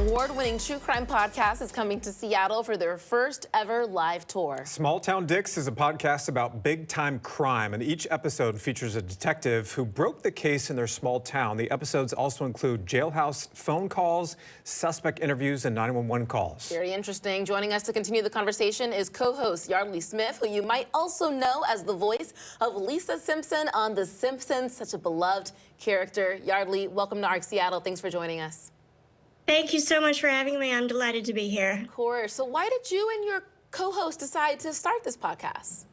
award-winning true crime podcast is coming to Seattle for their first ever live tour. Small Town Dicks is a podcast about big-time crime, and each episode features a detective who broke the case in their small town. The episodes also include jailhouse phone calls, suspect interviews, and 911 calls. Very interesting. Joining us to continue the conversation is co-host Yeardley Smith, who you might also know as the voice of Lisa Simpson on The Simpsons, such a beloved character. Yeardley, welcome to ARC Seattle. Thanks for joining us. Thank you so much for having me. I'm delighted to be here. Of course. So why did you and your co-host decide to start this podcast?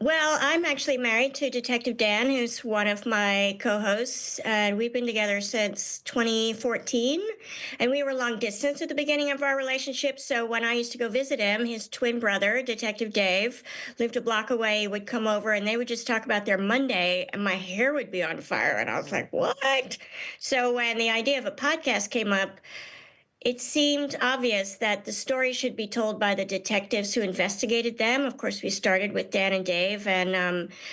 Well, I'm actually married to Detective Dan, who's one of my co-hosts, and we've been together since 2014, and we were long distance at the beginning of our relationship, so when I used to go visit him, his twin brother, Detective Dave, lived a block away. He would come over, and they would just talk about their Monday, and my hair would be on fire, and I was like, what? So when the idea of a podcast came up, it seemed obvious that the story should be told by the detectives who investigated them. Of course, we started with Dan and Dave, and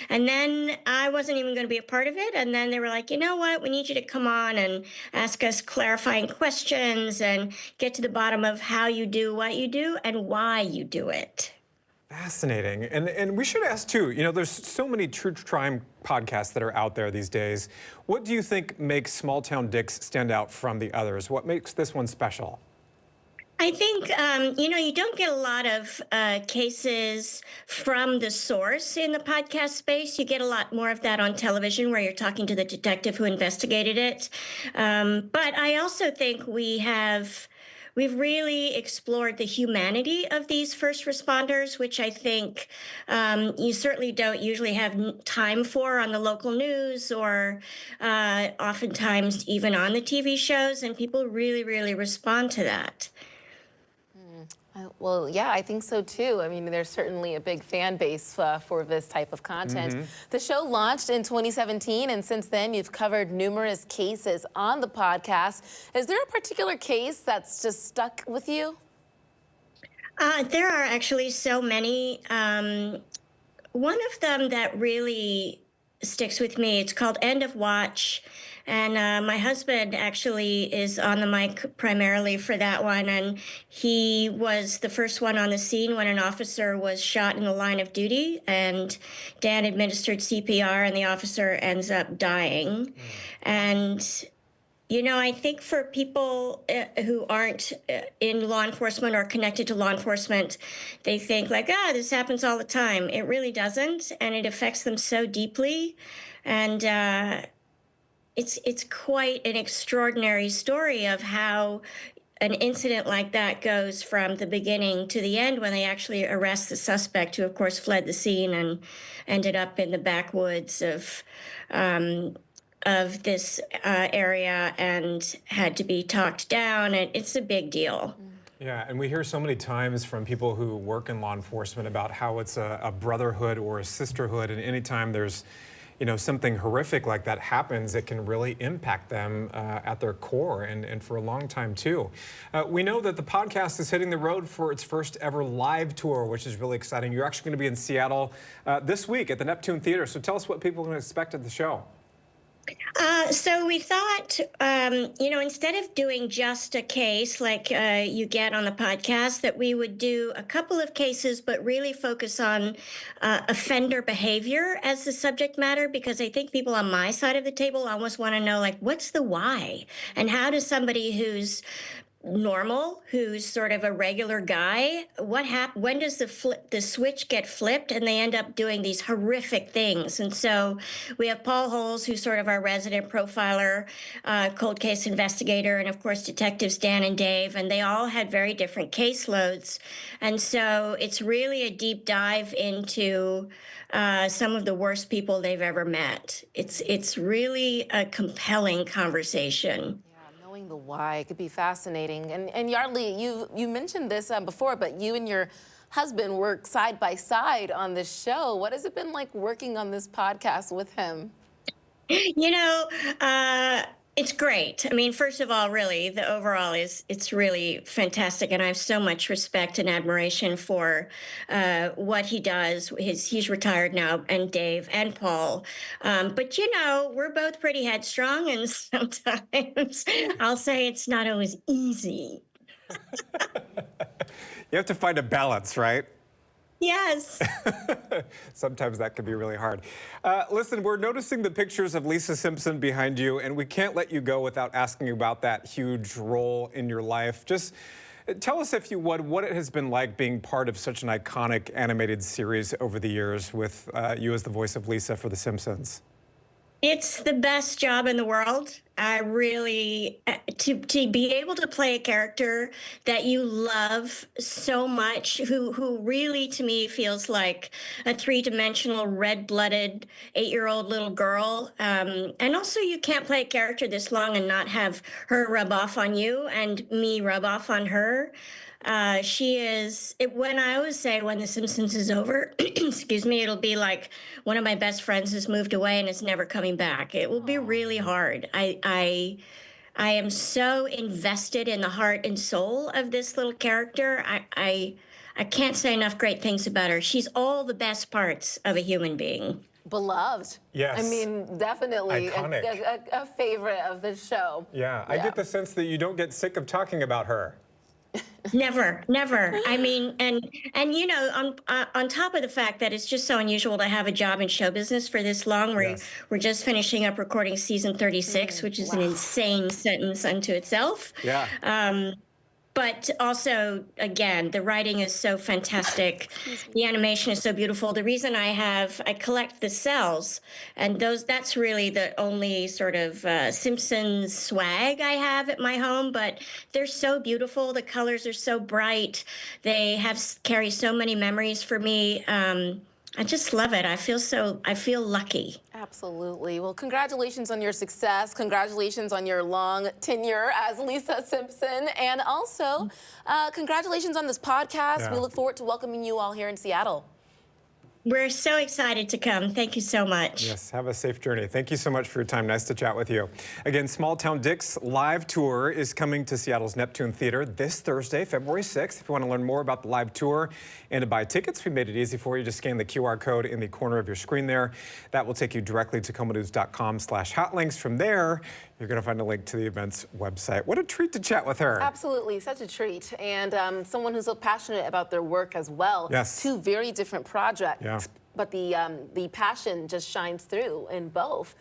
then I wasn't even going to be a part of it. And then they were like, you know what? We need you to come on and ask us clarifying questions and get to the bottom of how you do what you do and why you do it. Fascinating. And we should ask, too, you know, there's so many true crime podcasts that are out there these days. What do you think makes Small Town Dicks stand out from the others? What makes this one special? I think, you know, you don't get a lot of cases from the source in the podcast space. You get a lot more of that on television where you're talking to the detective who investigated it. But I also think we've really explored the humanity of these first responders, which I think you certainly don't usually have time for on the local news or oftentimes even on the TV shows, and people really, really respond to that. Well, yeah, I think so too. I mean, there's certainly a big fan base for this type of content. The show launched in 2017, and since then you've covered numerous cases on the podcast. Is there a particular case that's just stuck with you? There are actually so many. One of them that really sticks with me, it's called End of Watch. And my husband actually is on the mic primarily for that one. And he was the first one on the scene when an officer was shot in the line of duty. And Dan administered CPR, and the officer ends up dying. And you know, I think for people who aren't in law enforcement or connected to law enforcement, they think like, this happens all the time. It really doesn't, and it affects them so deeply. And it's quite an extraordinary story of how an incident like that goes from the beginning to the end when they actually arrest the suspect, who, of course, fled the scene and ended up in the backwoods of this area and had to be talked down. And it's a big deal. Yeah, and we hear so many times from people who work in law enforcement about how it's a brotherhood or a sisterhood, and anytime there's, you know, something horrific like that happens, it can really impact them at their core, and for a long time too. We know that the podcast is hitting the road for its first ever live tour, which is really exciting. You're actually going to be in Seattle this week at the Neptune Theater, so tell us what people can expect at the show. So we thought, you know, instead of doing just a case like you get on the podcast, that we would do a couple of cases, but really focus on offender behavior as the subject matter, because I think people on my side of the table almost want to know, like, what's the why? And how does somebody who's normal, who's sort of a regular guy, when does the switch get flipped and they end up doing these horrific things? And so we have Paul Holes, who's sort of our resident profiler, cold case investigator, and of course detectives Dan and Dave, and they all had very different caseloads. And so it's really a deep dive into some of the worst people they've ever met. It's really a compelling conversation. Knowing the why, it could be fascinating. And Yeardley, you mentioned this before, but you and your husband work side by side on this show. What has it been like working on this podcast with him? You know, It's great. I mean, first of all, really, the overall it's really fantastic, and I have so much respect and admiration for what he does. He's retired now, and Dave and Paul. But we're both pretty headstrong, and sometimes I'll say it's not always easy. You have to find a balance, right? Yes. Sometimes that can be really hard. Listen, we're noticing the pictures of Lisa Simpson behind you, and we can't let you go without asking about that huge role in your life. Just tell us, if you would, what it has been like being part of such an iconic animated series over the years with you as the voice of Lisa for The Simpsons. It's the best job in the world. I really to be able to play a character that you love so much, who really to me feels like a three-dimensional, red-blooded 8-year-old little girl. And also, you can't play a character this long and not have her rub off on you and me rub off on her. She is, when I always say when The Simpsons is over, excuse me, it'll be like one of my best friends has moved away and is never coming back. It will be really hard. I am so invested in the heart and soul of this little character. I can't say enough great things about her. She's all the best parts of a human being. Beloved. Yes. I mean, definitely a favorite of the show. Yeah, I get the sense that you don't get sick of talking about her. Never, never. I mean, and on top of the fact that it's just so unusual to have a job in show business for this long. We're just finishing up recording season 36, which is an insane sentence unto itself. Yeah. But also, again, the writing is so fantastic. The animation is so beautiful. The reason I collect the cells, and that's really the only sort of Simpsons swag I have at my home, but they're so beautiful. The colors are so bright. They carry so many memories for me. I just love it. I feel lucky. Absolutely. Well, congratulations on your success. Congratulations on your long tenure as Lisa Simpson. And also, congratulations on this podcast. Yeah. We look forward to welcoming you all here in Seattle. We're so excited to come. Thank you so much. Yes, have a safe journey. Thank you so much for your time. Nice to chat with you. Again, Small Town Dick's live tour is coming to Seattle's Neptune Theater this Thursday, February 6th. If you want to learn more about the live tour and to buy tickets, we made it easy for you. Just scan the QR code in the corner of your screen there. That will take you directly to komonews.com/hotlinks. From there, you're going to find a link to the event's website. What a treat to chat with her. Absolutely, such a treat. And someone who's so passionate about their work as well. Yes. Two very different projects. Yeah. But the passion just shines through in both.